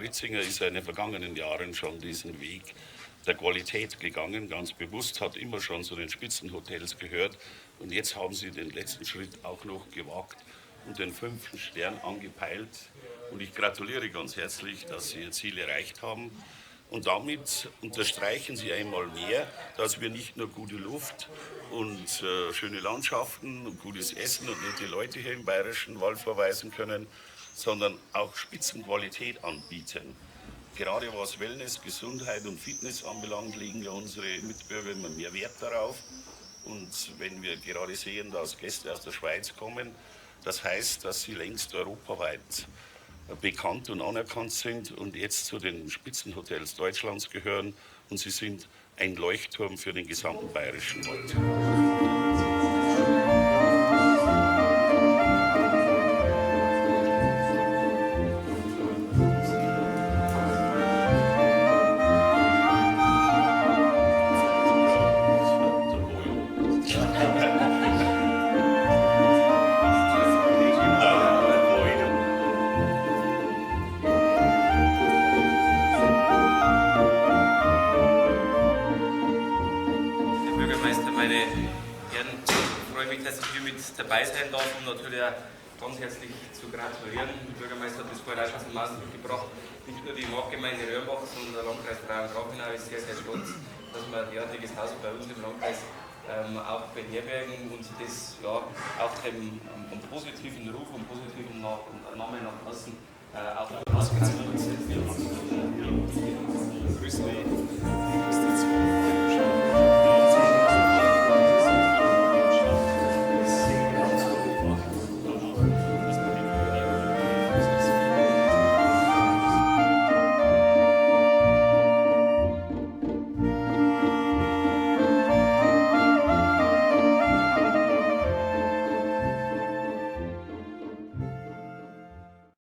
Fritzinger ist ja in den vergangenen Jahren schon diesen Weg der Qualität gegangen, ganz bewusst, hat immer schon zu den Spitzenhotels gehört. Und jetzt haben sie den letzten Schritt auch noch gewagt und den 5. Stern angepeilt. Und ich gratuliere ganz herzlich, dass sie ihr Ziel erreicht haben. Und damit unterstreichen sie einmal mehr, dass wir nicht nur gute Luft und schöne Landschaften und gutes Essen und nette Leute hier im Bayerischen Wald vorweisen können, sondern auch Spitzenqualität anbieten. Gerade was Wellness, Gesundheit und Fitness anbelangt, legen ja unsere Mitbürger immer mehr Wert darauf. Und wenn wir gerade sehen, dass Gäste aus der Schweiz kommen, das heißt, dass sie längst europaweit bekannt und anerkannt sind und jetzt zu den Spitzenhotels Deutschlands gehören. Und sie sind ein Leuchtturm für den gesamten Bayerischen Wald. Meine Herren, ich freue mich, dass ich hier mit dabei sein darf, um natürlich auch ganz herzlich zu gratulieren. Der Bürgermeister hat das vorher auch schon zum Ausdruck gebracht. Nicht nur die Marktgemeinde Röhrbach, sondern der Landkreis Frauengrafenau ist sehr, sehr stolz, dass wir ein derartiges Haus bei uns im Landkreis auch beherbergen und das ja, auch dem positiven Ruf und positiven Namen nach außen auch ausgezeichnet sind. Grüß dich.